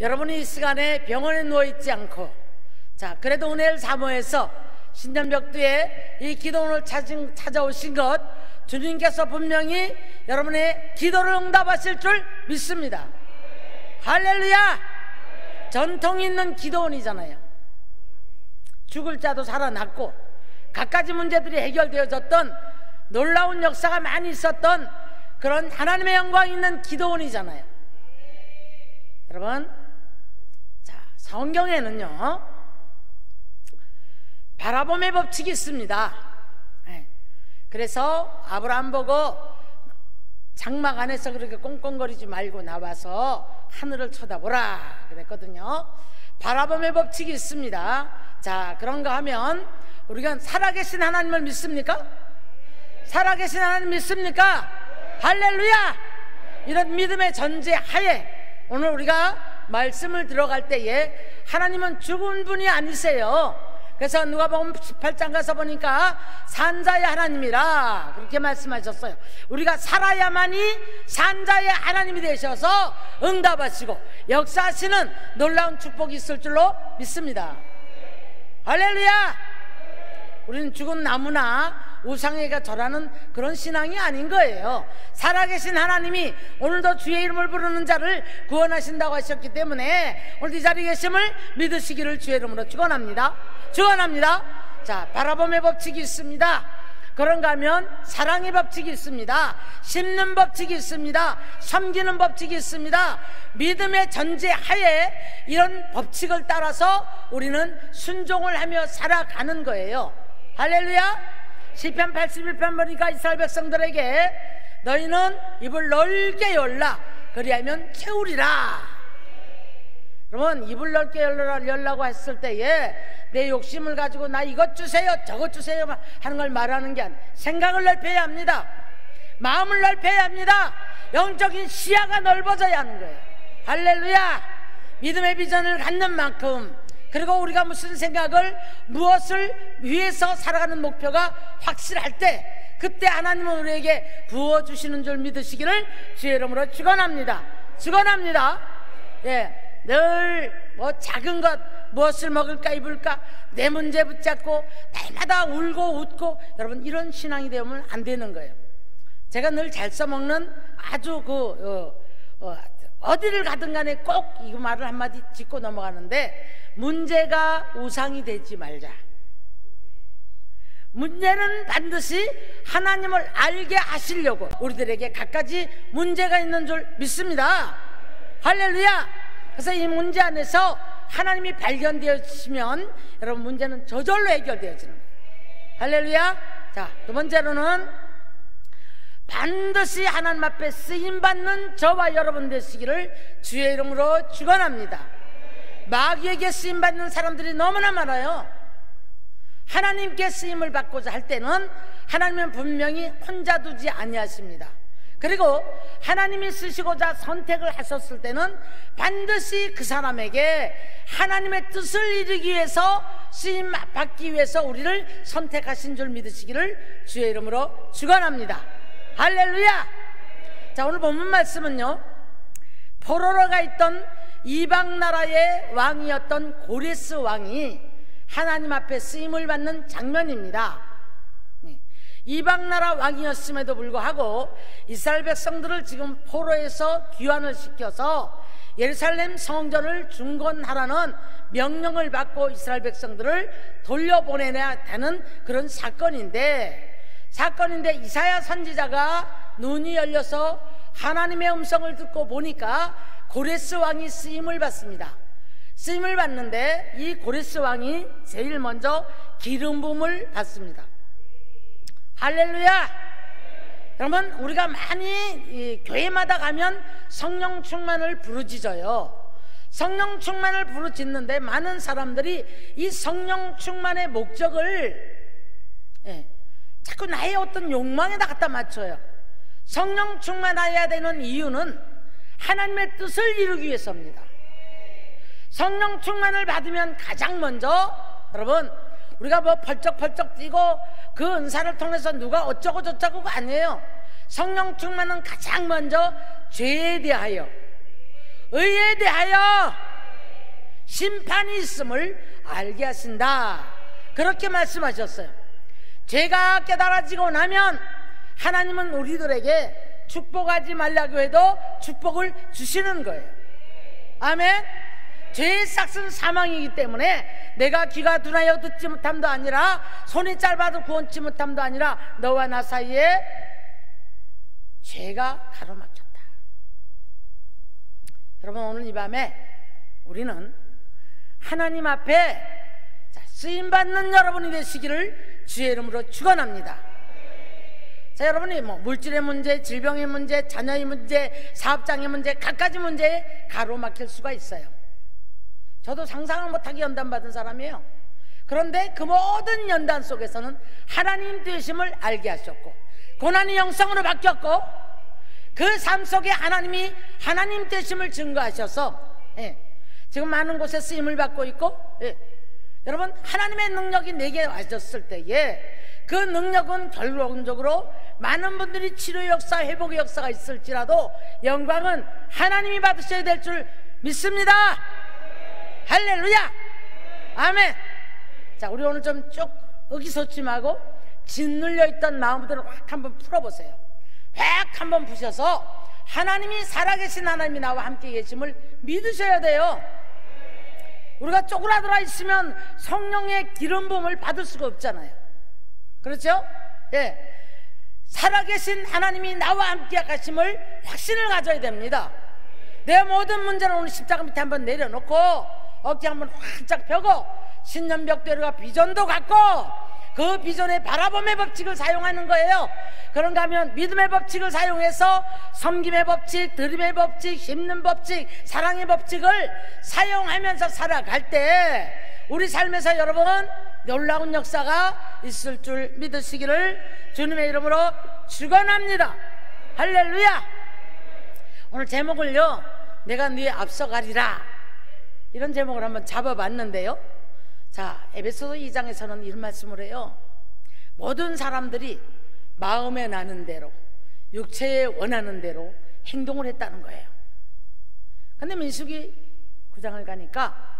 여러분이 이 시간에 병원에 누워있지 않고, 자, 그래도 은혜를 사모해서 신전벽두에 이 기도원을 찾아오신 것, 주님께서 분명히 여러분의 기도를 응답하실 줄 믿습니다. 할렐루야! 전통이 있는 기도원이잖아요. 죽을 자도 살아났고 갖가지 문제들이 해결되어졌던 놀라운 역사가 많이 있었던 그런 하나님의 영광이 있는 기도원이잖아요. 여러분, 자, 성경에는요 바라봄의 법칙이 있습니다. 그래서 아브라함 보고 장막 안에서 그렇게 꽁꽁거리지 말고 나와서 하늘을 쳐다보라 그랬거든요. 바라봄의 법칙이 있습니다. 자, 그런가 하면 우리가 살아계신 하나님을 믿습니까? 살아계신 하나님 믿습니까? 할렐루야! 이런 믿음의 전제 하에 오늘 우리가 말씀을 들어갈 때에 하나님은 죽은 분이 아니세요. 그래서 누가복음 18장 가서 보니까 산자의 하나님이라 그렇게 말씀하셨어요. 우리가 살아야만이 산자의 하나님이 되셔서 응답하시고 역사하시는 놀라운 축복이 있을 줄로 믿습니다. 할렐루야! 우리는 죽은 나무나 우상에게 절하는 그런 신앙이 아닌 거예요. 살아계신 하나님이 오늘도 주의 이름을 부르는 자를 구원하신다고 하셨기 때문에 오늘 이 자리에 계심을 믿으시기를 주의 이름으로 축원합니다. 축원합니다. 자, 바라봄의 법칙이 있습니다. 그런가 하면 사랑의 법칙이 있습니다. 심는 법칙이 있습니다. 섬기는 법칙이 있습니다. 믿음의 전제하에 이런 법칙을 따라서 우리는 순종을 하며 살아가는 거예요. 할렐루야! 시편 81편 보니까 이스라엘 백성들에게 너희는 입을 넓게 열라 그리하면 채우리라. 그러면 입을 넓게 열라고 했을 때에 내 욕심을 가지고 나 이것 주세요 저것 주세요 하는 걸 말하는 게 아니라 생각을 넓혀야 합니다. 마음을 넓혀야 합니다. 영적인 시야가 넓어져야 하는 거예요. 할렐루야! 믿음의 비전을 갖는 만큼, 그리고 우리가 무슨 생각을 무엇을 위해서 살아가는 목표가 확실할 때 그때 하나님은 우리에게 부어주시는 줄 믿으시기를 주의 이름으로 축원합니다. 축원합니다. 예, 늘 뭐 작은 것 무엇을 먹을까 입을까 내 문제 붙잡고 날마다 울고 웃고, 여러분 이런 신앙이 되면 안 되는 거예요. 제가 늘 잘 써먹는 아주 어디를 가든 간에 꼭 이 말을 한마디 짚고 넘어가는데, 문제가 우상이 되지 말자. 문제는 반드시 하나님을 알게 하시려고 우리들에게 갖가지 문제가 있는 줄 믿습니다. 할렐루야! 그래서 이 문제 안에서 하나님이 발견되어지면 여러분 문제는 저절로 해결되어지는 거예요. 할렐루야! 자, 두 번째로는 반드시 하나님 앞에 쓰임받는 저와 여러분 되시기를 주의 이름으로 축원합니다. 마귀에게 쓰임받는 사람들이 너무나 많아요. 하나님께 쓰임을 받고자 할 때는 하나님은 분명히 혼자 두지 아니하십니다. 그리고 하나님이 쓰시고자 선택을 하셨을 때는 반드시 그 사람에게 하나님의 뜻을 이루기 위해서 쓰임 받기 위해서 우리를 선택하신 줄 믿으시기를 주의 이름으로 축원합니다. 할렐루야! 자, 오늘 본문 말씀은요, 포로로가 있던 이방 나라의 왕이었던 고레스 왕이 하나님 앞에 쓰임을 받는 장면입니다. 이방 나라 왕이었음에도 불구하고 이스라엘 백성들을 지금 포로에서 귀환을 시켜서 예루살렘 성전을 중건하라는 명령을 받고 이스라엘 백성들을 돌려보내야 되는 그런 사건인데 이사야 선지자가 눈이 열려서 하나님의 음성을 듣고 보니까 고레스 왕이 쓰임을 받습니다. 쓰임을 받는데 이 고레스 왕이 제일 먼저 기름 부음을 받습니다. 할렐루야! 여러분, 우리가 많이 교회마다 가면 성령 충만을 부르짖어요. 성령 충만을 부르짖는데 많은 사람들이 이 성령 충만의 목적을 자꾸 나의 어떤 욕망에다 갖다 맞춰요. 성령 충만해야 되는 이유는 하나님의 뜻을 이루기 위해서입니다. 성령 충만을 받으면 가장 먼저 여러분 우리가 뭐 펄쩍펄쩍 뛰고 그 은사를 통해서 누가 어쩌고 저쩌고가 아니에요. 성령 충만은 가장 먼저 죄에 대하여, 의에 대하여, 심판이 있음을 알게 하신다, 그렇게 말씀하셨어요. 죄가 깨달아지고 나면 하나님은 우리들에게 축복하지 말라고 해도 축복을 주시는 거예요. 아멘. 죄의 삭은 사망이기 때문에 내가 귀가 둔하여 듣지 못함도 아니라 손이 짧아도 구원치 못함도 아니라 너와 나 사이에 죄가 가로막혔다. 여러분, 오늘 이 밤에 우리는 하나님 앞에 쓰임받는 여러분이 되시기를 주의 이름으로 축원합니다. 자, 여러분이 뭐 물질의 문제, 질병의 문제, 자녀의 문제, 사업장의 문제, 갖가지 문제에 가로막힐 수가 있어요. 저도 상상을 못하게 연단받은 사람이에요. 그런데 그 모든 연단 속에서는 하나님 되심을 알게 하셨고, 고난이 영성으로 바뀌었고, 그 삶 속에 하나님이 하나님 되심을 증거하셔서 지금 많은 곳에 쓰임을 받고 있고, 여러분, 하나님의 능력이 내게 와졌을 때에 그 능력은 결론적으로 많은 분들이 치료 역사, 회복의 역사가 있을지라도 영광은 하나님이 받으셔야 될 줄 믿습니다. 할렐루야, 아멘. 자, 우리 오늘 좀 쭉 의기소침하고 짓눌려 있던 마음들을 확 한번 풀어보세요. 확 한번 부셔서 하나님이 살아계신 하나님이 나와 함께 계심을 믿으셔야 돼요. 우리가 쪼그라들어 있으면 성령의 기름 부음을 받을 수가 없잖아요. 그렇죠? 살아계신 하나님이 나와 함께 가심을 확신을 가져야 됩니다. 내 모든 문제를 오늘 십자가 밑에 한번 내려놓고 어깨 한번 활짝 펴고 신년벽대로가 비전도 갖고 그 비전의 바라봄의 법칙을 사용하는 거예요. 그런가 하면 믿음의 법칙을 사용해서 섬김의 법칙, 드림의 법칙, 힘는 법칙, 사랑의 법칙을 사용하면서 살아갈 때 우리 삶에서 여러분 놀라운 역사가 있을 줄 믿으시기를 주님의 이름으로 축원합니다. 할렐루야. 오늘 제목을요, 내가 네에 앞서가리라, 이런 제목을 한번 잡아봤는데요. 자, 에베소서 2장에서는 이런 말씀을 해요. 모든 사람들이 마음에 나는 대로, 육체에 원하는 대로 행동을 했다는 거예요. 근데 민수기 9장을 가니까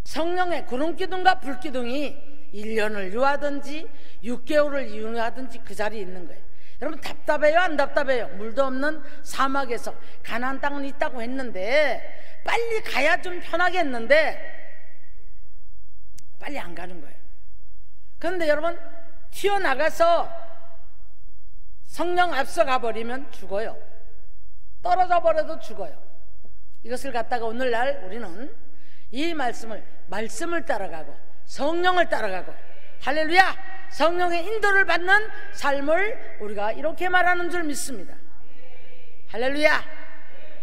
성령의 구름기둥과 불기둥이 1년을 유하든지 6개월을 유하든지 그 자리에 있는 거예요. 여러분, 답답해요, 안 답답해요? 물도 없는 사막에서 가나안 땅은 있다고 했는데 빨리 가야 좀 편하겠는데 빨리 안 가는 거예요. 그런데 여러분, 튀어나가서 성령 앞서 가버리면 죽어요. 떨어져 버려도 죽어요. 이것을 갖다가 오늘날 우리는 이 말씀을 따라가고 성령을 따라가고, 할렐루야, 성령의 인도를 받는 삶을 우리가 이렇게 말하는 줄 믿습니다. 할렐루야,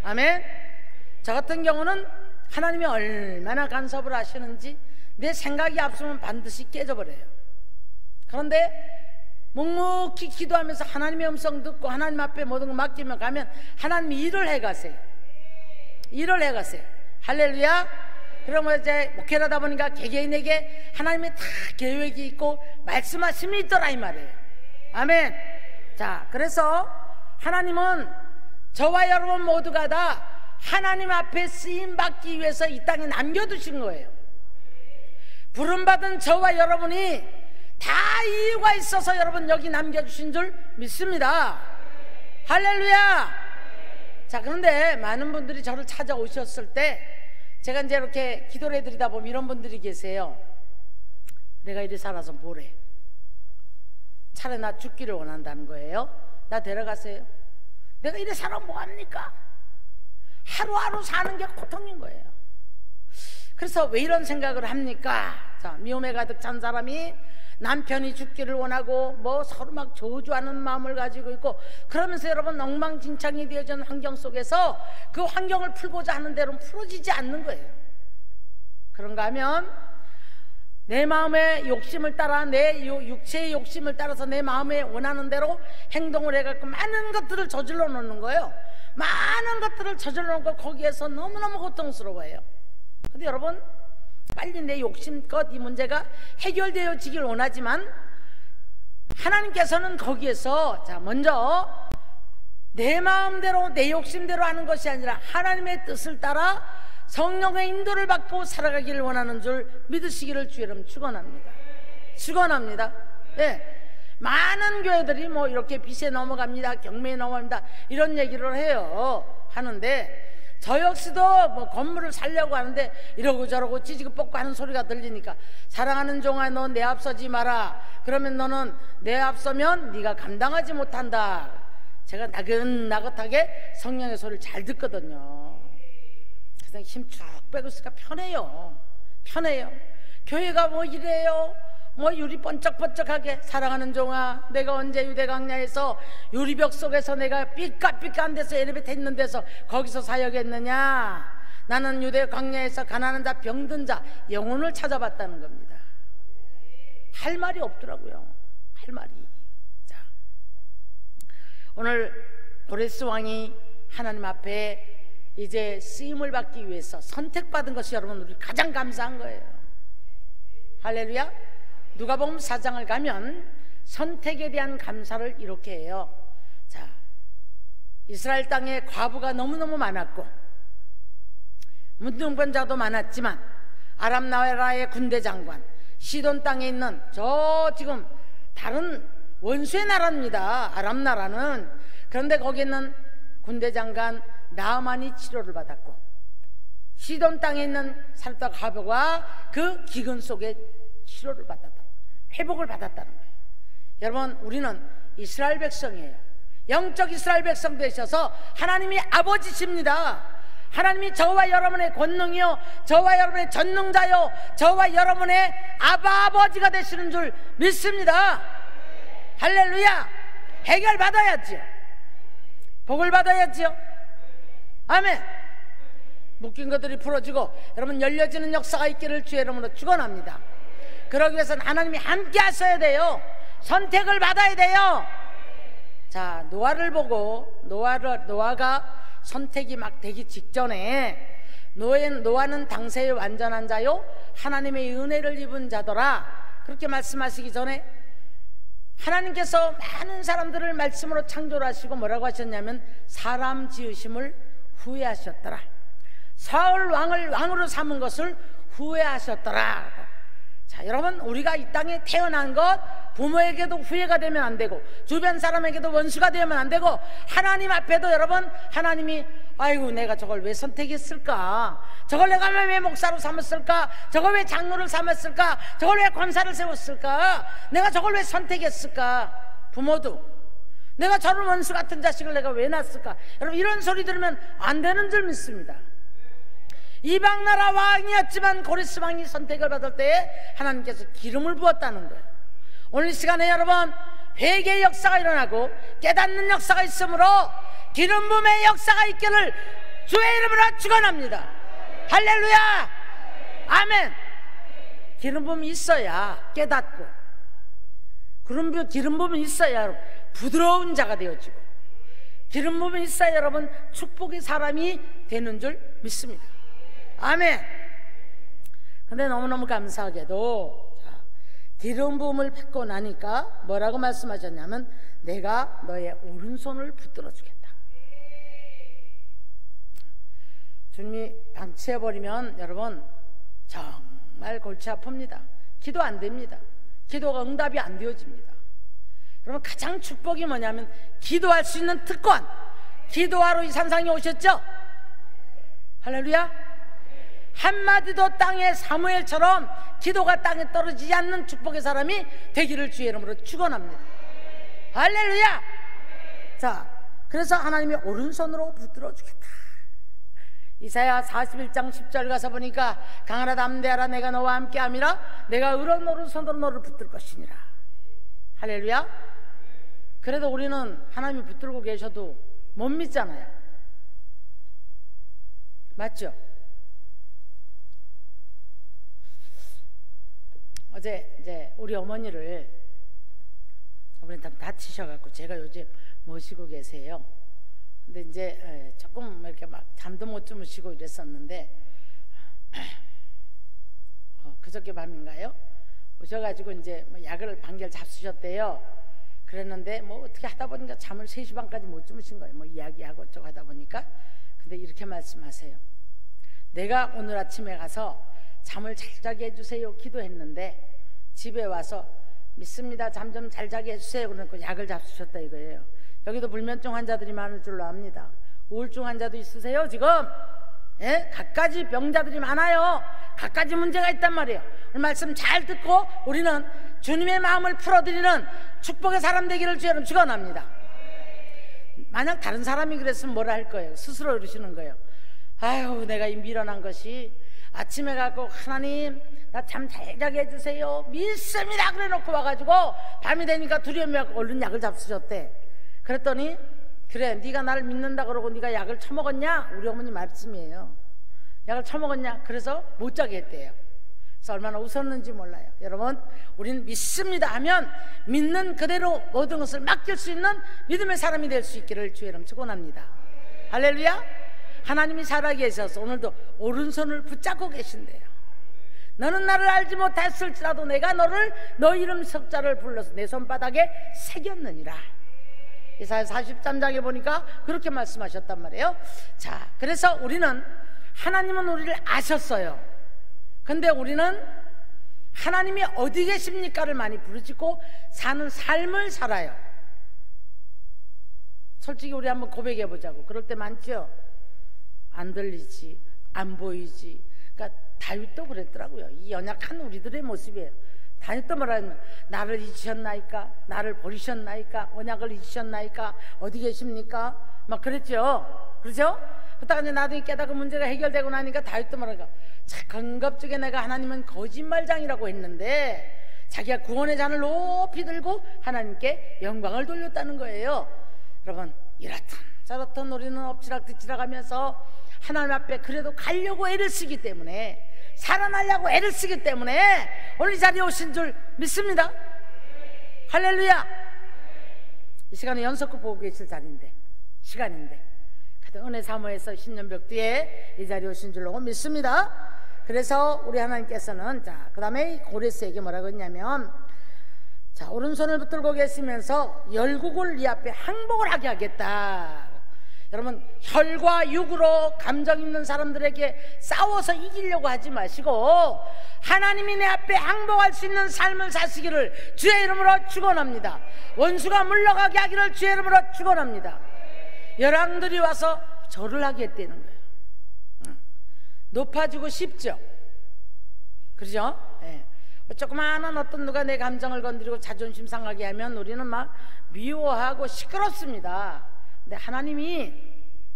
아멘. 저 같은 경우는 하나님이 얼마나 간섭을 하시는지 내 생각이 앞서면 반드시 깨져버려요. 그런데 묵묵히 기도하면서 하나님의 음성 듣고 하나님 앞에 모든 걸 맡기며 가면 하나님이 일을 해가세요. 일을 해가세요. 할렐루야. 그러면 이제 목회를 하다 보니까 개개인에게 하나님의 다 계획이 있고 말씀하심이 있더라, 이 말이에요. 아멘. 자, 그래서 하나님은 저와 여러분 모두가 다 하나님 앞에 쓰임받기 위해서 이 땅에 남겨두신 거예요. 부름받은 저와 여러분이 다 이유가 있어서 여러분 여기 남겨주신 줄 믿습니다. 할렐루야. 자, 그런데 많은 분들이 저를 찾아오셨을 때 제가 이제 이렇게 기도를 해드리다 보면 이런 분들이 계세요. 내가 이리 살아서 뭐래? 차라리 나 죽기를 원한다는 거예요. 나 데려가세요. 내가 이리 살아 뭐합니까? 하루하루 사는 게 고통인 거예요. 그래서 왜 이런 생각을 합니까? 자, 미움에 가득 찬 사람이 남편이 죽기를 원하고 뭐 서로 막 저주하는 마음을 가지고 있고, 그러면서 여러분 엉망진창이 되어진 환경 속에서 그 환경을 풀고자 하는 대로 풀어지지 않는 거예요. 그런가 하면 내 마음의 욕심을 따라, 내 육체의 욕심을 따라서 내 마음에 원하는 대로 행동을 해갖고 많은 것들을 저질러 놓는 거예요. 많은 것들을 저질러 놓고 거기에서 너무너무 고통스러워해요. 근데 여러분, 빨리 내 욕심껏 이 문제가 해결되어지길 원하지만 하나님께서는 거기에서 자, 먼저 내 마음대로 내 욕심대로 하는 것이 아니라 하나님의 뜻을 따라 성령의 인도를 받고 살아가기를 원하는 줄 믿으시기를 주의 이름 축원합니다. 축원합니다. 예. 많은 교회들이 뭐 이렇게 빚에 넘어갑니다, 경매에 넘어갑니다, 이런 얘기를 해요. 하는데 저 역시도 뭐 건물을 살려고 하는데 이러고 저러고 찌지고 뽑고 하는 소리가 들리니까, 사랑하는 종아 너 내 앞서지 마라. 그러면 너는 내 앞서면 네가 감당하지 못한다. 제가 나긋나긋하게 성령의 소리를 잘 듣거든요. 그래서 힘쭉 빼고 있으니까 편해요. 편해요. 교회가 뭐 이래요, 뭐 유리 번쩍번쩍하게. 사랑하는 종아, 내가 언제 유대 광야에서 유리벽 속에서 내가 삐까삐까한 데서 엘리베이터 있는 데서 거기서 사역했느냐. 나는 유대 광야에서 가난한 자, 병든 자, 영혼을 찾아봤다는 겁니다. 할 말이 없더라고요. 할 말이. 자, 오늘 고레스 왕이 하나님 앞에 이제 쓰임을 받기 위해서 선택받은 것이 여러분 우리 가장 감사한 거예요. 할렐루야. 누가복음 4장을 가면 선택에 대한 감사를 이렇게 해요. 자, 이스라엘 땅에 과부가 너무너무 많았고 문둥병자도 많았지만 아람 나라의 군대 장관, 시돈 땅에 있는 저 지금 다른 원수의 나라입니다, 아람 나라는. 그런데 거기 있는 군대 장관 나아만이 치료를 받았고, 시돈 땅에 있는 살다 과부가 그 기근 속에 치료를 받았다, 회복을 받았다는 거예요. 여러분, 우리는 이스라엘 백성이에요. 영적 이스라엘 백성 되셔서 하나님이 아버지십니다. 하나님이 저와 여러분의 권능이요, 저와 여러분의 전능자요, 저와 여러분의 아버지가 되시는 줄 믿습니다. 할렐루야. 해결 받아야지요. 복을 받아야지요. 아멘. 묶인 것들이 풀어지고 여러분 열려지는 역사가 있기를 주의 이름으로 축원합니다. 그러기 위해서는 하나님이 함께 하셔야 돼요. 선택을 받아야 돼요. 자, 노아를 보고 노아가 선택이 막 되기 직전에 노아는 당세의 완전한 자요 하나님의 은혜를 입은 자더라, 그렇게 말씀하시기 전에 하나님께서 많은 사람들을 말씀으로 창조를 하시고 뭐라고 하셨냐면 사람 지으심을 후회하셨더라. 사울 왕을 왕으로 삼은 것을 후회하셨더라. 자, 여러분, 우리가 이 땅에 태어난 것 부모에게도 후회가 되면 안 되고 주변 사람에게도 원수가 되면 안 되고 하나님 앞에도 여러분, 하나님이 아이고 내가 저걸 왜 선택했을까, 저걸 내가 왜 목사로 삼았을까, 저걸 왜 장로를 삼았을까, 저걸 왜 권사를 세웠을까, 내가 저걸 왜 선택했을까. 부모도 내가 저런 원수 같은 자식을 내가 왜 낳았을까. 여러분, 이런 소리 들으면 안 되는 줄 믿습니다. 이방나라 왕이었지만 고레스 왕이 선택을 받을 때에 하나님께서 기름을 부었다는 거예요. 오늘 이 시간에 여러분 회개의 역사가 일어나고 깨닫는 역사가 있으므로 기름 부음의 역사가 있기를 주의 이름으로 축원합니다. 할렐루야. 아멘. 기름 부음이 있어야 깨닫고, 기름 부음이 있어야 여러분 부드러운 자가 되어지고, 기름 부음이 있어야 여러분 축복의 사람이 되는 줄 믿습니다. 아멘. 근데 너무너무 감사하게도 자, 기름 부음을 받고 나니까 뭐라고 말씀하셨냐면 내가 너의 오른손을 붙들어 주겠다. 주님이 방치해버리면 여러분 정말 골치 아픕니다. 기도 안 됩니다. 기도가 응답이 안 되어집니다. 여러분, 가장 축복이 뭐냐면 기도할 수 있는 특권, 기도하러 이 산상에 오셨죠? 할렐루야. 한마디도 땅에 사무엘처럼 기도가 땅에 떨어지지 않는 축복의 사람이 되기를 주의 이름으로 축원합니다. 할렐루야. 자, 그래서 하나님이 오른손으로 붙들어 주겠다. 이사야 41장 10절 가서 보니까 강하라 담대하라 내가 너와 함께함이라 내가 의로운 오른손으로 너를 붙들 것이니라. 할렐루야. 그래도 우리는 하나님이 붙들고 계셔도 못 믿잖아요. 맞죠? 어제 이제 우리 어머니를 다치셔갖고 제가 요즘 모시고 계세요. 근데 이제 조금 이렇게 막 잠도 못 주무시고 이랬었는데 그저께 밤인가요? 오셔가지고 이제 뭐 약을 반결 잡수셨대요. 그랬는데 뭐 어떻게 하다 보니까 잠을 3시 반까지 못 주무신 거예요. 뭐 이야기하고 어쩌고 하다 보니까. 근데 이렇게 말씀하세요. 내가 오늘 아침에 가서 잠을 잘 자게 해주세요 기도했는데 집에 와서 믿습니다, 잠 좀 잘 자게 해주세요 그러니까 약을 잡수셨다 이거예요. 여기도 불면증 환자들이 많을 줄로 압니다. 우울증 환자도 있으세요 지금? 예? 갖가지 병자들이 많아요. 갖가지 문제가 있단 말이에요. 오늘 말씀 잘 듣고 우리는 주님의 마음을 풀어드리는 축복의 사람 되기를 주의 이름 축원합니다. 만약 다른 사람이 그랬으면 뭐라 할 거예요? 스스로 이러시는 거예요. 아유, 내가 이 미련한 것이 아침에 가고 하나님 나 잠 잘 자게 해주세요 믿습니다 그래 놓고 와가지고 밤이 되니까 두려움이 와서 얼른 약을 잡수셨대. 그랬더니 그래 네가 나를 믿는다 그러고 네가 약을 처먹었냐? 우리 어머니 말씀이에요. 약을 처먹었냐? 그래서 못 자게 했대요. 그래서 얼마나 웃었는지 몰라요. 여러분, 우리는 믿습니다 하면 믿는 그대로 모든 것을 맡길 수 있는 믿음의 사람이 될 수 있기를 주의 이름 축원합니다. 할렐루야. 하나님이 살아계셔서 오늘도 오른손을 붙잡고 계신대요. 너는 나를 알지 못했을지라도 내가 너를 너 이름 석자를 불러서 내 손바닥에 새겼느니라. 이사야 43장에 보니까 그렇게 말씀하셨단 말이에요. 자, 그래서 우리는 하나님은 우리를 아셨어요. 근데 우리는 하나님이 어디 계십니까를 많이 부르짖고 사는 삶을 살아요. 솔직히 우리 한번 고백해 보자고. 그럴 때 많죠. 안 들리지, 안 보이지. 그러니까 다윗도 그랬더라고요. 이 연약한 우리들의 모습이에요. 다윗도 뭐라면 나를 잊으셨나이까? 나를 버리셨나이까? 언약을 잊으셨나이까? 어디 계십니까? 막 그랬죠. 그렇죠? 그러다가 이제 나중에 깨닫고 문제가 해결되고 나니까 다윗도 뭐랄까? 건급하게 내가 하나님은 거짓말장이라고 했는데 자기가 구원의 잔을 높이 들고 하나님께 영광을 돌렸다는 거예요. 여러분, 이렇든 저렇든 우리는 엎치락뒤치락 하면서 하나님 앞에 그래도 가려고 애를 쓰기 때문에, 살아나려고 애를 쓰기 때문에 오늘 이 자리에 오신 줄 믿습니다. 할렐루야. 이 시간에 연속극 보고 계실 자리인데, 시간인데, 은혜 사모에서 신년벽 뒤에 이 자리에 오신 줄로 믿습니다. 그래서 우리 하나님께서는 자, 그 다음에 고레스에게 뭐라고 했냐면, 자, 오른손을 붙들고 계시면서 열국을 네 앞에 항복을 하게 하겠다. 여러분, 혈과 육으로 감정 있는 사람들에게 싸워서 이기려고 하지 마시고 하나님이 내 앞에 항복할 수 있는 삶을 사시기를 주의 이름으로 축원합니다. 원수가 물러가게 하기를 주의 이름으로 축원합니다. 열왕들이 와서 절을 하게 했다는 거예요. 높아지고 싶죠. 그렇죠? 네. 조그마한 어떤 누가 내 감정을 건드리고 자존심 상하게 하면 우리는 막 미워하고 시끄럽습니다. 근데 하나님이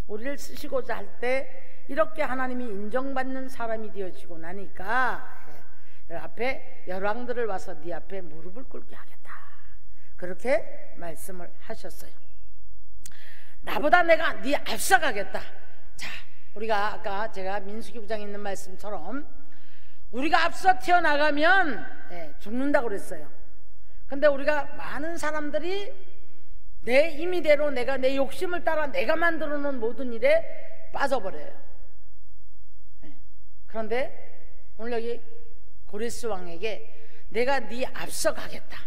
우리를 쓰시고자 할 때 이렇게 하나님이 인정받는 사람이 되어지고 나니까 앞에 열왕들을 와서 네 앞에 무릎을 꿇게 하겠다, 그렇게 말씀을 하셨어요. 나보다 내가 네 앞서가겠다. 자, 우리가 아까 제가 민수기 9장에 있는 말씀처럼 우리가 앞서 튀어나가면 죽는다고 그랬어요. 근데 우리가 많은 사람들이 내 임의대로 내가 내 욕심을 따라 내가 만들어 놓은 모든 일에 빠져버려요. 그런데 오늘 여기 고레스 왕에게 내가 네 앞서 가겠다,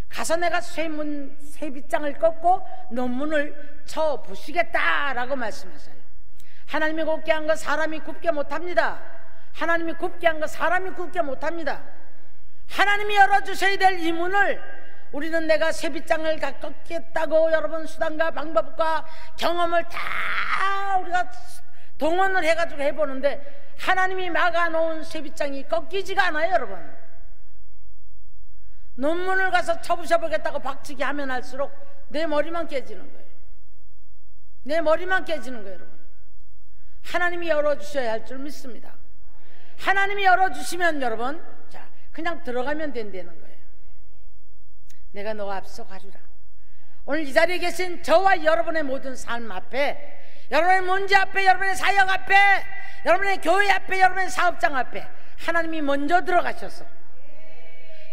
가서 내가 쇠빗장을 꺾고 논문을 쳐 부시겠다라고 말씀하셔요. 하나님이 굽게 한 거 사람이 굽게 못합니다. 하나님이 굽게 한 거 사람이 굽게 못합니다. 하나님이 열어주셔야 될 이 문을 우리는 내가 쇠빗장을 꺾겠다고 여러분 수단과 방법과 경험을 다 우리가 동원을 해가지고 해보는데 하나님이 막아놓은 쇠빗장이 꺾이지가 않아요. 여러분, 논문을 가서 쳐부셔보겠다고 박치기 하면 할수록 내 머리만 깨지는 거예요. 내 머리만 깨지는 거예요. 여러분, 하나님이 열어주셔야 할 줄 믿습니다. 하나님이 열어주시면 여러분, 자, 그냥 들어가면 된다는 거예요. 내가 너와 앞서 가리라. 오늘 이 자리에 계신 저와 여러분의 모든 삶 앞에, 여러분의 문제 앞에, 여러분의 사역 앞에, 여러분의 교회 앞에, 여러분의 사업장 앞에 하나님이 먼저 들어가셔서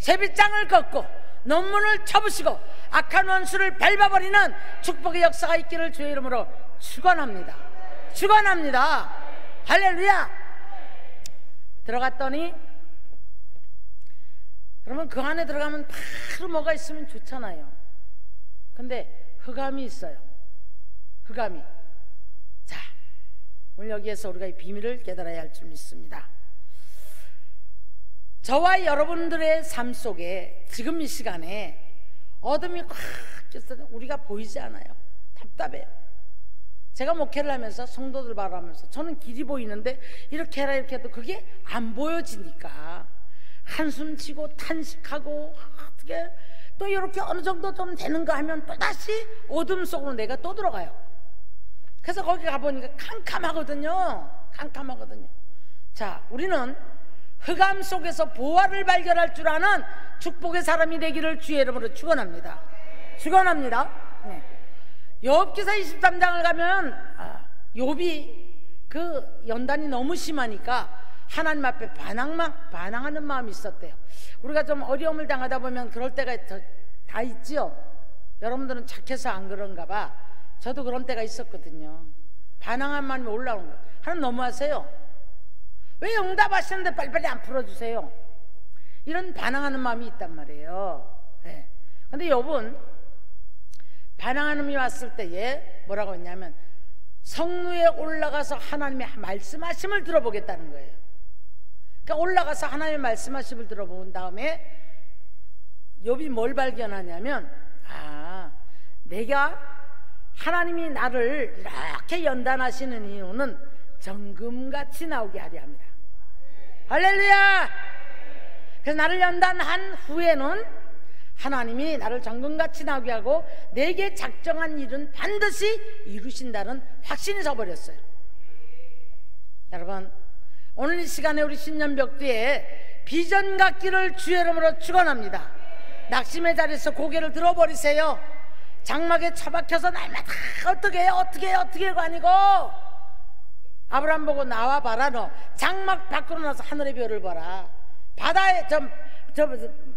쇠빗장을 꺾고 논문을 쳐부시고 악한 원수를 밟아버리는 축복의 역사가 있기를 주의 이름으로 축원합니다. 축원합니다. 할렐루야. 들어갔더니 여러분, 그 안에 들어가면 바로 뭐가 있으면 좋잖아요. 근데 흑암이 있어요. 흑암이. 자, 오늘 여기에서 우리가 이 비밀을 깨달아야 할 줄 믿습니다. 저와 여러분들의 삶 속에 지금 이 시간에 어둠이 꽉 껴서 우리가 보이지 않아요. 답답해요. 제가 목회를 하면서 성도들 바라보면서 저는 길이 보이는데 이렇게 해라 이렇게 해도 그게 안 보여지니까 한숨 쉬고 탄식하고 어떻게 또 이렇게 어느 정도 좀 되는가 하면 또다시 어둠 속으로 내가 또 들어가요. 그래서 거기 가보니까 캄캄하거든요. 자, 우리는 흑암 속에서 보화를 발견할 줄 아는 축복의 사람이 되기를 주의 이름으로 축원합니다. 네. 욥기서 23장을 가면 욥이 그 연단이 너무 심하니까 하나님 앞에 반항하는 마음이 있었대요. 우리가 좀 어려움을 당하다 보면 그럴 때가 다 있지요. 여러분들은 착해서 안 그런가 봐. 저도 그런 때가 있었거든요. 반항한 마음이 올라오는 거예요. 하나님 너무하세요. 왜 응답하시는데 빨리빨리 안 풀어주세요? 이런 반항하는 마음이 있단 말이에요. 네. 근데 욥은 반항하는 마음이 왔을 때에 뭐라고 했냐면 성루에 올라가서 하나님의 말씀하심을 들어보겠다는 거예요. 그러니까 올라가서 하나님의 말씀하심을 들어본 다음에 욥이 뭘 발견하냐면 내가 하나님이 나를 이렇게 연단하시는 이유는 정금같이 나오게 하려 합니다. 할렐루야! 그래서 나를 연단한 후에는 하나님이 나를 정금같이 나오게 하고 내게 작정한 일은 반드시 이루신다는 확신이 서버렸어요. 여러분, 오늘 이 시간에 우리 신년벽두에 비전 갖기를 주의 이름으로 축원합니다. 낙심의 자리에서 고개를 들어버리세요. 장막에 처박혀서 날마다 어떻게 해요 가 아니고 아브라함 보고 나와 봐라. 너 장막 밖으로 나서 하늘의 별을 봐라. 바다에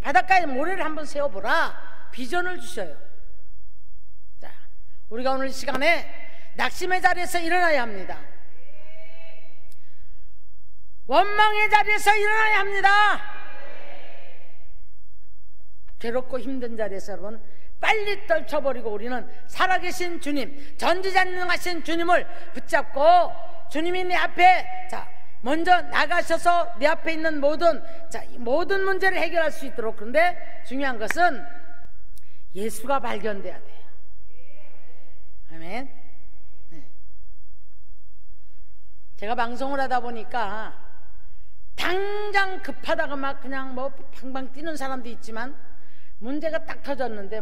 바닷가에 모래를 한번 세워보라. 비전을 주셔요. 자, 우리가 오늘 이 시간에 낙심의 자리에서 일어나야 합니다. 원망의 자리에서 일어나야 합니다. 괴롭고 힘든 자리에서 여러분 빨리 떨쳐버리고 우리는 살아계신 주님, 전지전능하신 주님을 붙잡고 주님이 내 앞에 먼저 나가셔서 내 앞에 있는 모든 문제를 해결할 수 있도록. 그런데 중요한 것은 예수가 발견돼야 돼요. 아멘. 네. 제가 방송을 하다 보니까 당장 급하다가 막 그냥 팡팡 뛰는 사람도 있지만 문제가 딱 터졌는데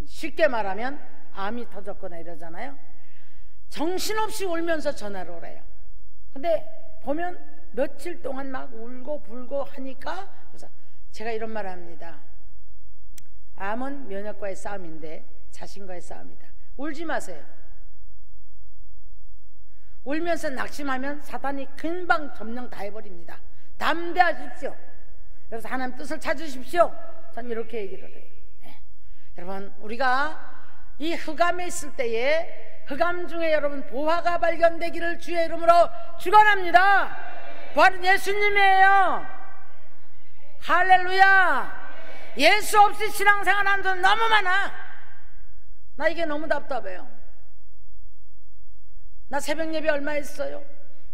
쉽게 말하면 암이 터졌거나 이러잖아요. 정신없이 울면서 전화를 오래요. 근데 보면 며칠 동안 막 울고 불고 하니까 그래서 제가 이런 말을 합니다. 암은 면역과의 싸움인데 자신과의 싸움이다. 울지 마세요. 울면서 낙심하면 사탄이 금방 점령 다 해버립니다. 담대하십시오. 그래서 하나님 뜻을 찾으십시오. 전 이렇게 얘기를 해요. 네. 여러분, 우리가 이 흑암에 있을 때에 흑암 중에 여러분 보화가 발견되기를 주의 이름으로 축원합니다. 보화는 예수님이에요. 할렐루야. 예수 없이 신앙생활 하는 사람 너무 많아. 나 이게 너무 답답해요. 나 새벽 예배 얼마 했어요?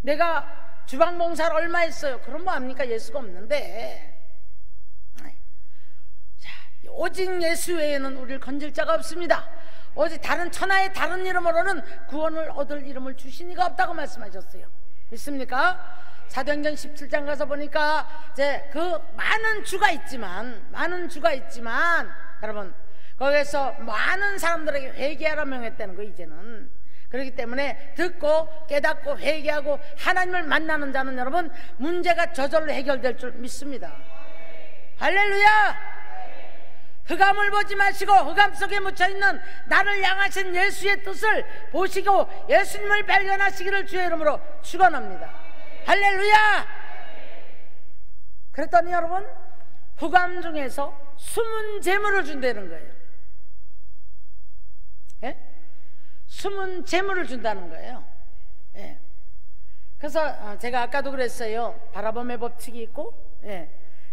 내가 주방봉사를 얼마 했어요? 그럼 뭐 합니까? 예수가 없는데. 자, 오직 예수 외에는 우리를 건질 자가 없습니다. 오직 다른 천하의 다른 이름으로는 구원을 얻을 이름을 주신 이가 없다고 말씀하셨어요. 믿습니까? 사도행전 17장 가서 보니까 이제 그 많은 주가 있지만 여러분 거기에서 많은 사람들에게 회개하라 명했다는 거. 이제는 그렇기 때문에 듣고 깨닫고 회개하고 하나님을 만나는 자는 여러분 문제가 저절로 해결될 줄 믿습니다. 할렐루야. 흑암을 보지 마시고 흑암 속에 묻혀있는 나를 향하신 예수의 뜻을 보시고 예수님을 발견하시기를 주의 이름으로 축원합니다. 할렐루야. 그랬더니 여러분 흑암 중에서 숨은 재물을 준다는 거예요. 예? 숨은 재물을 준다는 거예요. 예. 그래서 제가 아까도 그랬어요. 바라봄의 법칙이 있고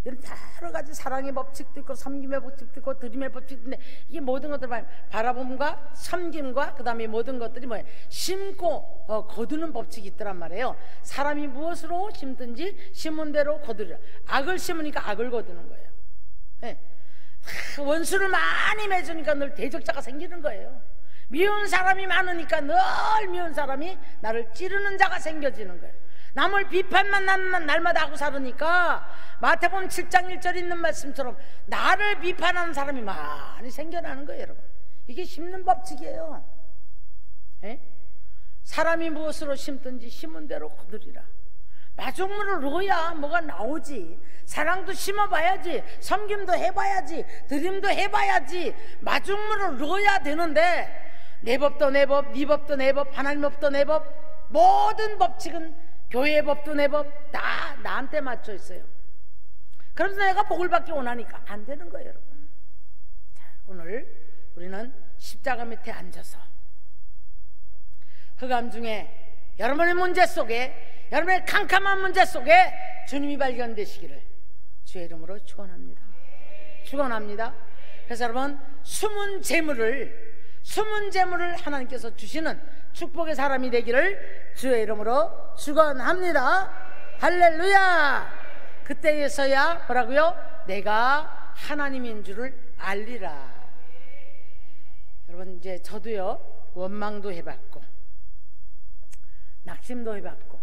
이런 여러 가지 사랑의 법칙도 있고 섬김의 법칙도 있고 드림의 법칙도 있는데 이게 모든 것들 바라봄과 섬김과 그 다음에 모든 것들이 뭐예요? 심고 거두는 법칙이 있더란 말이에요. 사람이 무엇으로 심든지 심은 대로 거두리라. 악을 심으니까 악을 거두는 거예요. 네. 원수를 많이 맺으니까 늘 대적자가 생기는 거예요. 미운 사람이 많으니까 늘 미운 사람이 나를 찌르는 자가 생겨지는 거예요. 남을 비판만 날마다 하고 살으니까 마태복음 7장 1절에 있는 말씀처럼 나를 비판하는 사람이 많이 생겨나는 거예요. 여러분, 이게 심는 법칙이에요. 에? 사람이 무엇으로 심든지 심은 대로 거두리라. 마중물을 넣어야 뭐가 나오지. 사랑도 심어봐야지, 섬김도 해봐야지, 드림도 해봐야지. 마중물을 넣어야 되는데 내 법도 내 법, 네 법도 내 법, 하나님 법도 내 법, 모든 법칙은 교회의 법도 내 법 다 나한테 맞춰 있어요. 그래서 내가 복을 받기 원하니까 안 되는 거예요, 여러분. 자, 오늘 우리는 십자가 밑에 앉아서 흑암 중에 여러분의 문제 속에, 여러분의 캄캄한 문제 속에 주님이 발견되시기를 주의 이름으로 축원합니다. 축원합니다. 그래서 여러분, 숨은 재물을 하나님께서 주시는 축복의 사람이 되기를 주의 이름으로 축원합니다. 할렐루야. 그때에서야 뭐라고요? 내가 하나님인 줄을 알리라. 여러분, 이제 저도요, 원망도 해봤고 낙심도 해봤고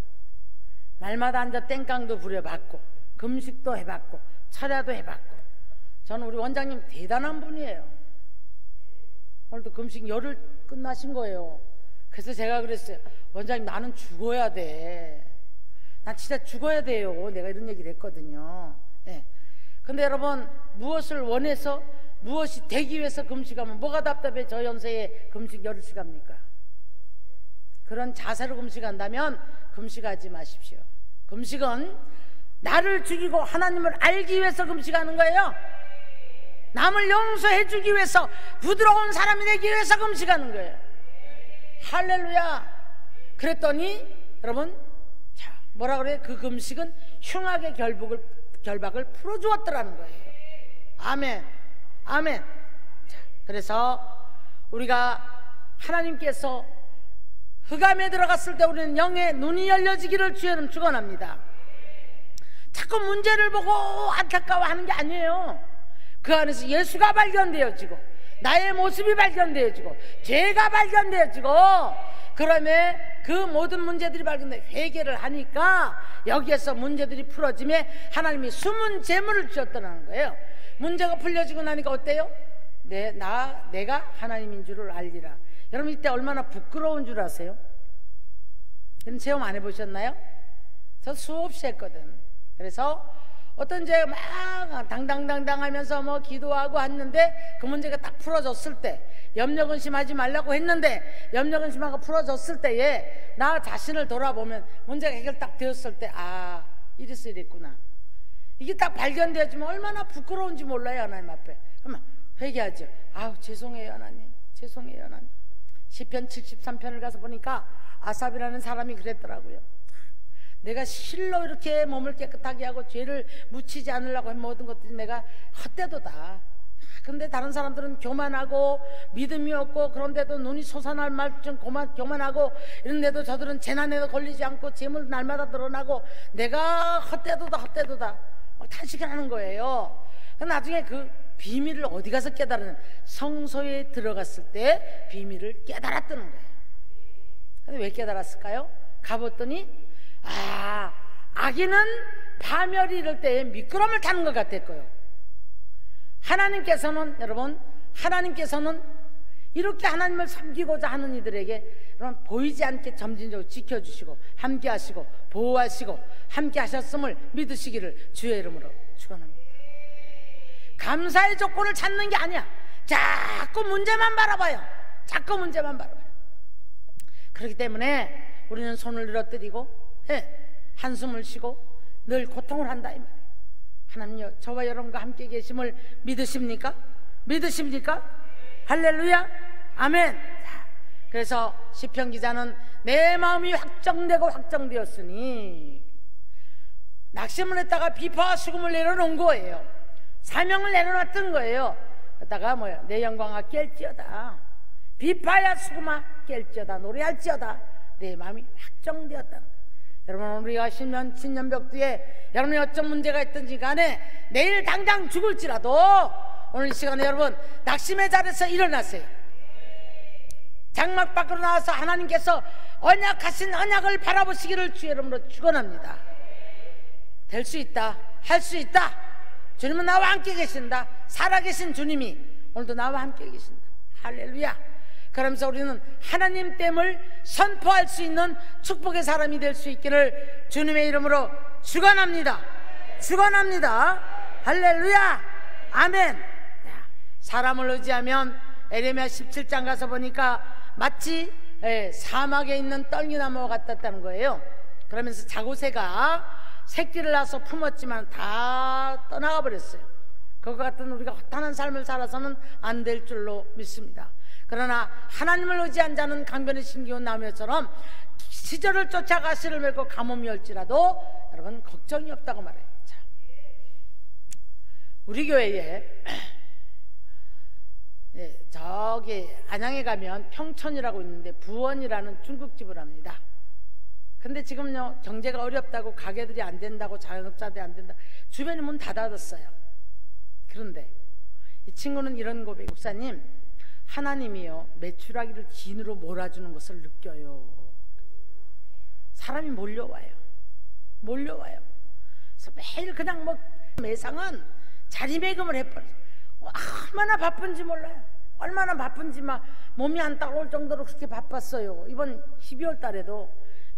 날마다 앉아 땡깡도 부려봤고 금식도 해봤고 철야도 해봤고. 저는 우리 원장님 대단한 분이에요. 오늘도 금식 열흘 끝나신 거예요. 그래서 제가 그랬어요. 원장님, 나는 죽어야 돼. 난 진짜 죽어야 돼요. 내가 이런 얘기를 했거든요. 예. 근데 여러분, 무엇을 원해서 무엇이 되기 위해서 금식하면 뭐가 답답해? 저 연세에 금식 열흘씩 합니까? 그런 자세로 금식한다면 금식하지 마십시오. 금식은 나를 죽이고 하나님을 알기 위해서 금식하는 거예요. 남을 용서해 주기 위해서, 부드러운 사람이 되기 위해서 금식하는 거예요. 할렐루야. 그랬더니 여러분, 자, 뭐라 그래요? 그 금식은 흉악의 결박을 풀어주었더라는 거예요. 아멘, 아멘. 자, 그래서 우리가 하나님께서 흑암에 들어갔을 때 우리는 영의 눈이 열려지기를 주의 이름 축원합니다. 자꾸 문제를 보고 안타까워하는 게 아니에요. 그 안에서 예수가 발견되어지고 나의 모습이 발견되어지고 죄가 발견되어지고, 그러면 그 모든 문제들이 발견돼 회개를 하니까 여기에서 문제들이 풀어지며 하나님이 숨은 재물을 주셨다는 거예요. 문제가 풀려지고 나니까 어때요? 내가 하나님인 줄을 알리라. 여러분, 이때 얼마나 부끄러운 줄 아세요? 이런 체험 안 해보셨나요? 저 수없이 했거든. 그래서 어떤 죄 막 당당당당 하면서 뭐 기도하고 왔는데 그 문제가 딱 풀어졌을 때, 염려근심하지 말라고 했는데 염려근심하고 풀어졌을 때에 나 자신을 돌아보면 문제가 해결 딱 되었을 때, 아, 이래서 이랬구나. 이게 딱 발견되어지면 얼마나 부끄러운지 몰라요. 하나님 앞에. 그러면 회개하죠. 아우, 죄송해요 하나님, 죄송해요 하나님. 시편 73편을 가서 보니까 아삽이라는 사람이 그랬더라고요. 내가 실로 이렇게 몸을 깨끗하게 하고 죄를 묻히지 않으려고 한 모든 것들이 내가 헛되도다. 근데 다른 사람들은 교만하고 믿음이 없고, 그런데도 눈이 솟아날 말쯤 교만하고 이런데도 저들은 재난에도 걸리지 않고 재물 날마다 늘어나고 내가 헛되도다 헛되도다 막 탄식하는 거예요. 나중에 그 비밀을 어디 가서 깨달으면 성소에 들어갔을 때 비밀을 깨달았다는 거예요. 근데 왜 깨달았을까요? 가봤더니 아기는 파멸이 이럴 때에 미끄럼을 타는 것 같았고요. 하나님께서는, 여러분, 하나님께서는 이렇게 하나님을 섬기고자 하는 이들에게 여러분, 보이지 않게 점진적으로 지켜주시고 함께 하시고 보호하시고 함께 하셨음을 믿으시기를 주의 이름으로 축원합니다. 감사의 조건을 찾는 게 아니야. 자꾸 문제만 바라봐요. 자꾸 문제만 바라봐요. 그렇기 때문에 우리는 손을 늘어뜨리고 한숨을 쉬고 늘 고통을 한다 이 말이에요. 하나님요, 저와 여러분과 함께 계심을 믿으십니까? 믿으십니까? 할렐루야, 아멘. 자, 그래서 시편 기자는 내 마음이 확정되고 확정되었으니 낙심을 했다가 비파와 수금을 내려놓은 거예요. 사명을 내려놨던 거예요. 그러다가 뭐야, 내 영광아 깰지어다, 비파야 수금아 깰지어다, 노래할지어다, 내 마음이 확정되었다는 거예요. 여러분, 우리가 신년벽 뒤에 여러분이 어떤 문제가 있든지 간에 내일 당장 죽을지라도 오늘 이 시간에 여러분 낙심의 자리에서 일어나세요. 장막 밖으로 나와서 하나님께서 언약하신 언약을 바라보시기를 주의 이름으로 축원합니다. 될 수 있다, 할 수 있다. 주님은 나와 함께 계신다. 살아계신 주님이 오늘도 나와 함께 계신다. 할렐루야. 그러면서 우리는 하나님됨을 선포할 수 있는 축복의 사람이 될 수 있기를 주님의 이름으로 축원합니다. 축원합니다. 할렐루야. 아멘. 사람을 의지하면 에레미야 17장 가서 보니까 마치 사막에 있는 떨기나무와 같았다는 거예요. 그러면서 자고새가 새끼를 낳아서 품었지만 다 떠나가 버렸어요. 그와 같은 우리가 허탄한 삶을 살아서는 안 될 줄로 믿습니다. 그러나 하나님을 의지한 자는 강변에 심기운 나무처럼 시절을 쫓아 가시를 메고 가뭄이 올지라도 여러분 걱정이 없다고 말해요. 자, 우리 교회에 저기 안양에 가면 평촌이라고 있는데 부원이라는 중국집을 합니다. 근데 지금요 경제가 어렵다고 가게들이 안 된다고 자영업자들이 안 된다, 주변이 문 다 닫았어요. 그런데 이 친구는 이런 고백, 목사님 하나님이요 메추라기를 진으로 몰아주는 것을 느껴요. 사람이 몰려와요. 그래서 매일 그냥 뭐 매상은 자리매김을 해버려요. 얼마나 바쁜지 몰라요. 얼마나 바쁜지 막 몸이 안 따라올 정도로 그렇게 바빴어요. 이번 12월 달에도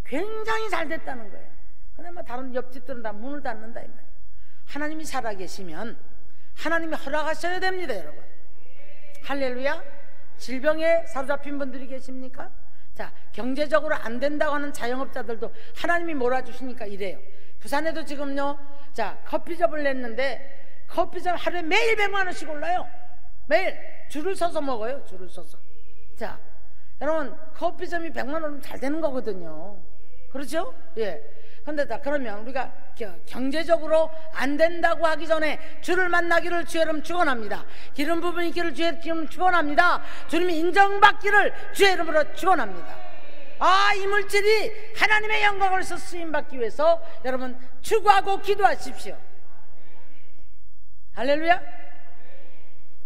굉장히 잘 됐다는 거예요. 근데 뭐 다른 옆집들은 다 문을 닫는다 이 말이에요. 하나님이 살아계시면 하나님이 허락하셔야 됩니다, 여러분. 할렐루야. 질병에 사로잡힌 분들이 계십니까? 자, 경제적으로 안 된다고 하는 자영업자들도 하나님이 몰아주시니까 이래요. 부산에도 지금요, 자, 커피숍을 냈는데 커피숍 하루에 매일 100만 원씩 올라요. 매일 줄을 서서 먹어요. 줄을 서서. 자, 여러분 커피숍이 100만 원이면 잘 되는 거거든요. 그렇죠? 예. 근데 다 그러면 우리가 경제적으로 안 된다고 하기 전에 주를 만나기를 주의 이름 축원합니다. 기름 부분이 있기를 주의 이름 축원합니다. 주님이 인정받기를 주의 이름으로 축원합니다. 아, 이 물질이 하나님의 영광을 위해서 쓰임받기 위해서 여러분 추구하고 기도하십시오. 할렐루야.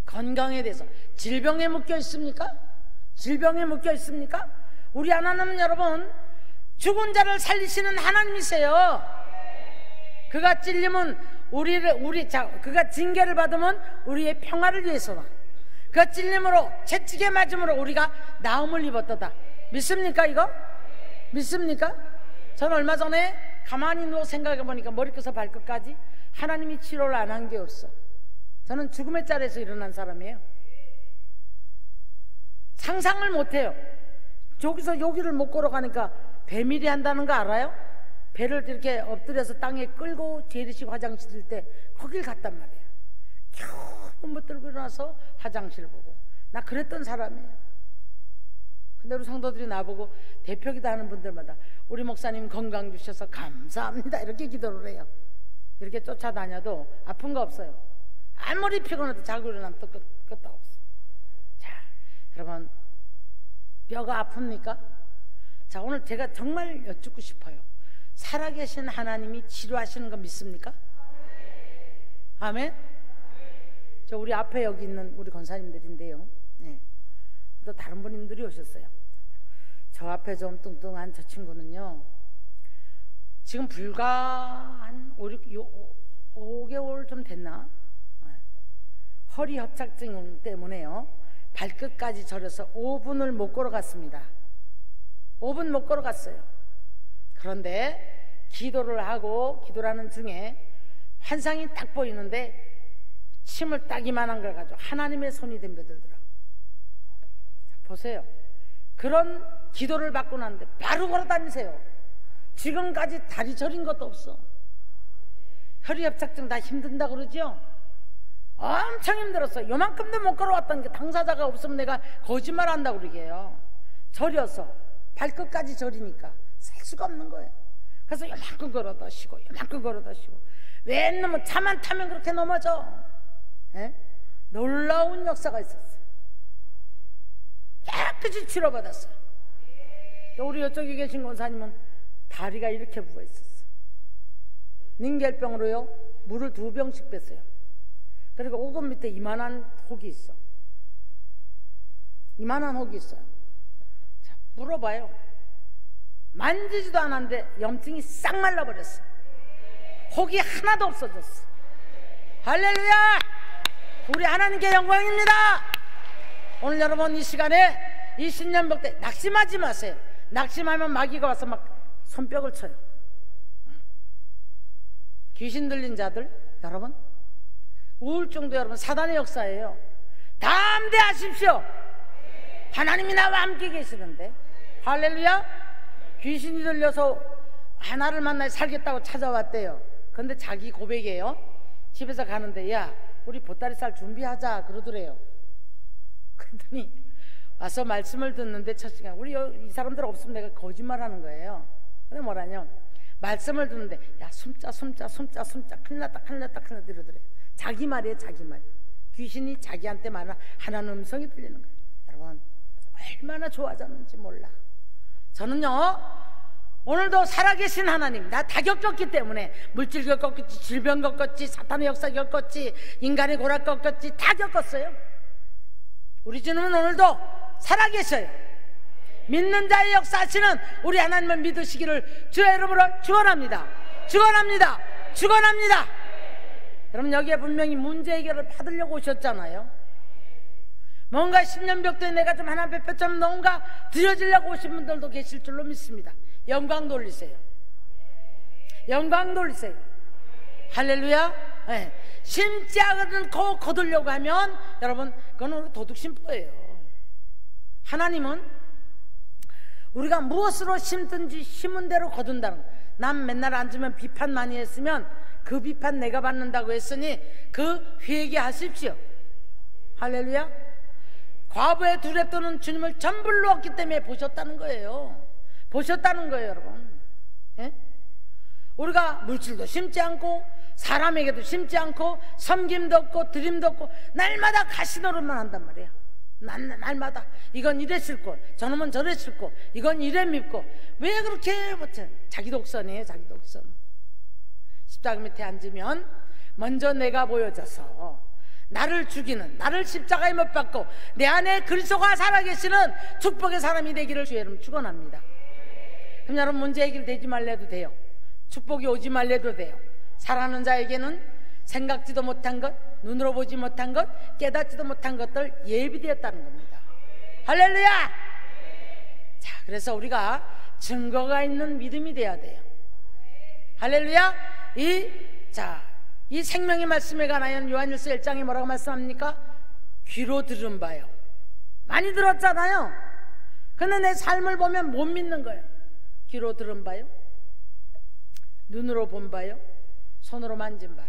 건강에 대해서 질병에 묶여 있습니까? 질병에 묶여 있습니까? 우리 하나님은 여러분 죽은 자를 살리시는 하나님이세요. 그가 찔리면 그가 징계를 받으면 우리의 평화를 위해서다. 그가 찔림으로 채찍에 맞음으로 우리가 나음을 입었다. 믿습니까 이거? 믿습니까? 저는 얼마 전에 가만히 누워 생각해 보니까 머리끝에서 발끝까지 하나님이 치료를 안 한 게 없어. 저는 죽음의 자리에서 일어난 사람이에요. 상상을 못해요. 저기서 여기를 못 걸어가니까 배밀이 한다는 거 알아요? 배를 이렇게 엎드려서 땅에 끌고 재래식 화장실 들 때 거길 갔단 말이에요. 겨우 못 들고 일어나서 화장실 보고. 나 그랬던 사람이에요. 근데 우리 성도들이 나보고 대표기도 하는 분들마다 우리 목사님 건강 주셔서 감사합니다 이렇게 기도를 해요. 이렇게 쫓아다녀도 아픈 거 없어요. 아무리 피곤해도 자고 일어나면 또 끄떡 없어. 자, 여러분 뼈가 아픕니까? 자, 오늘 제가 정말 여쭙고 싶어요. 살아계신 하나님이 치료하시는 거 믿습니까? 아멘. 저 우리 앞에 여기 있는 우리 권사님들인데요, 네. 또 다른 분들이 오셨어요. 저 앞에 좀 뚱뚱한 저 친구는요 지금 불과 한 5개월 좀 됐나? 허리 협착증 때문에요 발끝까지 저려서 5분을 못 걸어갔습니다. 5분 못 걸어갔어요. 그런데 기도를 하는 중에 환상이 딱 보이는데 침을 딱 이만한 걸 가지고 하나님의 손이 덤벼들더라고요. 보세요. 그런 기도를 받고 나는데 바로 걸어 다니세요. 지금까지 다리 저린 것도 없어. 혈압착증 다 힘든다 그러죠? 엄청 힘들었어. 요만큼도 못 걸어왔던 게 당사자가 없으면 내가 거짓말 한다고 그러게요. 저려서 발끝까지 저리니까 살 수가 없는 거예요. 그래서 요만큼 걸어다 쉬고 요만큼 걸어다 쉬고. 왜 놈은 차만 타면 그렇게 넘어져? 에? 놀라운 역사가 있었어요. 깨끗이 치료받았어요. 우리 이쪽에 계신 권사님은 다리가 이렇게 부어 있었어요. 닌겔병으로요 물을 2병씩 뺐어요. 그리고 오금 밑에 이만한 혹이 있어. 이만한 혹이 있어요. 자, 물어봐요. 만지지도 않았는데 염증이 싹 말라버렸어. 혹이 하나도 없어졌어. 할렐루야! 우리 하나님께 영광입니다. 오늘 여러분 이 시간에 이 신년복 때 낙심하지 마세요. 낙심하면 마귀가 와서 막 손뼉을 쳐요. 귀신 들린 자들 여러분, 우울증도 여러분 사단의 역사예요. 담대하십시오. 하나님이 나와 함께 계시는데. 할렐루야. 귀신이 들려서 하나를 만나 살겠다고 찾아왔대요. 근데 자기 고백이에요. 집에서 가는데 야 우리 보따리살 준비하자 그러더래요. 그러더니 와서 말씀을 듣는데 첫 시간 우리 이 사람들 없으면 내가 거짓말하는 거예요. 근데 뭐라냐, 말씀을 듣는데 야 숨자 큰일 났다 이러더래요. 자기 말이에요. 자기 말. 귀신이 자기한테 말하는 하나님 음성이 들리는 거예요. 여러분 얼마나 좋아졌는지 몰라. 저는요 오늘도 살아계신 하나님, 나 다 겪었기 때문에 물질 겪었지, 질병 겪었지, 사탄의 역사 겪었지, 인간의 고락 겪었지, 다 겪었어요. 우리 주님은 오늘도 살아계셔요. 믿는 자의 역사하시는 우리 하나님을 믿으시기를 주의 이름으로 축원합니다. 축원합니다. 축원합니다. 여러분 여기에 분명히 문제 해결을 받으려고 오셨잖아요. 뭔가 신년벽도에 내가 좀 하나님 앞에 좀 뭔가 드려지려고 오신 분들도 계실 줄로 믿습니다. 영광 돌리세요. 영광 돌리세요. 할렐루야. 네. 심지 않고 거두려고 하면 여러분 그건 도둑심보예요. 하나님은 우리가 무엇으로 심든지 심은 대로 거둔다는, 난 맨날 앉으면 비판 많이 했으면 그 비판 내가 받는다고 했으니 그 회개하십시오. 할렐루야. 과부의 두렵도는 주님을 전불로 얻기 때문에 보셨다는 거예요. 보셨다는 거예요 여러분. 예? 우리가 물질도 심지 않고 사람에게도 심지 않고 섬김도 없고 드림도 없고 날마다 가시노릇만 한단 말이에요. 날마다 이건 이래 쓸고 저놈은 저래 쓸고 이건 이래 밉고. 왜 그렇게 못해? 자기 독선이에요. 자기 독선. 십자가 밑에 앉으면 먼저 내가 보여져서 나를 죽이는, 나를 십자가에 못 박고 내 안에 그리스도가 살아계시는 축복의 사람이 되기를 주의 이름 축원합니다. 그럼 여러분 문제 해결되지 말래도 돼요. 축복이 오지 말래도 돼요. 사랑하는 자에게는 생각지도 못한 것, 눈으로 보지 못한 것, 깨닫지도 못한 것들 예비되었다는 겁니다. 할렐루야. 자, 그래서 우리가 증거가 있는 믿음이 돼야 돼요. 할렐루야. 이 생명의 말씀에 관하여 요한일서 1장에 뭐라고 말씀합니까? 귀로 들은 바요. 많이 들었잖아요. 근데 내 삶을 보면 못 믿는 거예요. 귀로 들은 바요, 눈으로 본 바요, 손으로 만진 바라.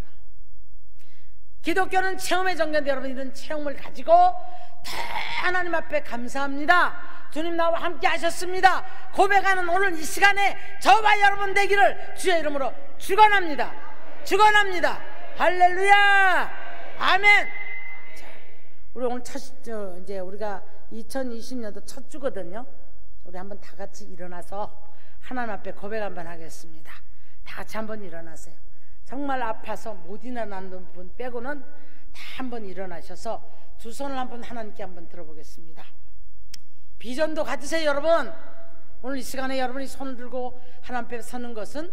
기독교는 체험의 정견인데 여러분 이런 체험을 가지고 다 하나님 앞에 감사합니다, 주님 나와 함께 하셨습니다 고백하는 오늘 이 시간에 저와 여러분 되기를 주의 이름으로 축원합니다. 축원합니다. 할렐루야. 아멘. 자, 우리 오늘 이제 우리가 2020년도 첫 주거든요. 우리 한번 다 같이 일어나서 하나님 앞에 고백 한번 하겠습니다. 다 같이 한번 일어나세요. 정말 아파서 못 일어나는 분 빼고는 다 한번 일어나셔서 두 손을 한번 하나님께 한번 들어보겠습니다. 비전도 가지세요 여러분. 오늘 이 시간에 여러분이 손을 들고 하나님 앞에 서는 것은,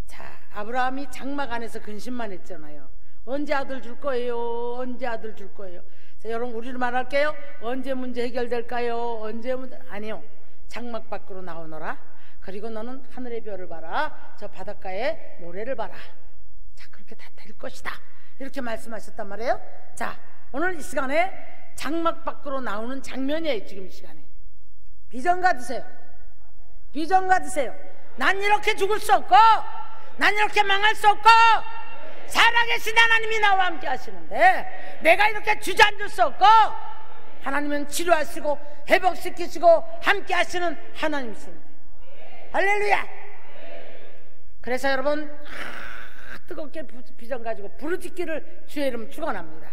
자, 아브라함이 장막 안에서 근심만 했잖아요. 언제 아들 줄 거예요? 언제 아들 줄 거예요? 자, 여러분 우리를 말할게요. 언제 문제 해결될까요? 언제 문제? 아니요. 장막 밖으로 나오너라. 그리고 너는 하늘의 별을 봐라. 저 바닷가에 모래를 봐라. 자, 그렇게 다 될 것이다. 이렇게 말씀하셨단 말이에요. 자, 오늘 이 시간에 장막 밖으로 나오는 장면이에요. 지금 이 시간에 비전 가지세요. 비전 가지세요. 난 이렇게 죽을 수 없고, 난 이렇게 망할 수 없고, 살아계신 하나님이 나와 함께 하시는데 내가 이렇게 주저앉을 수 없고, 하나님은 치료하시고 회복시키시고 함께 하시는 하나님이십니다. 할렐루야. 그래서 여러분 뜨겁게 비전 가지고 부르짖기를 주의 이름 축원합니다.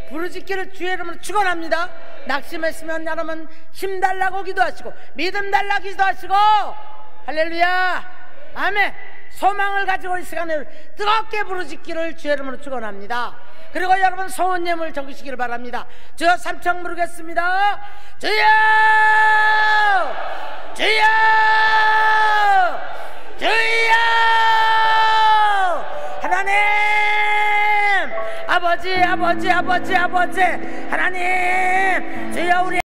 부르짖기를 주의 이름으로 축원합니다. 낙심했으면 여러분 힘 달라고 기도하시고 믿음 달라 기도하시고 할렐루야 아멘. 소망을 가지고 이 시간에 뜨겁게 부르짖기를 주의 이름으로 축원합니다. 그리고 여러분 소원 예물 적으시기를 바랍니다. 주여 삼청 부르겠습니다. 주여 주여 주여 하나님 아버지 하나님 주여 우리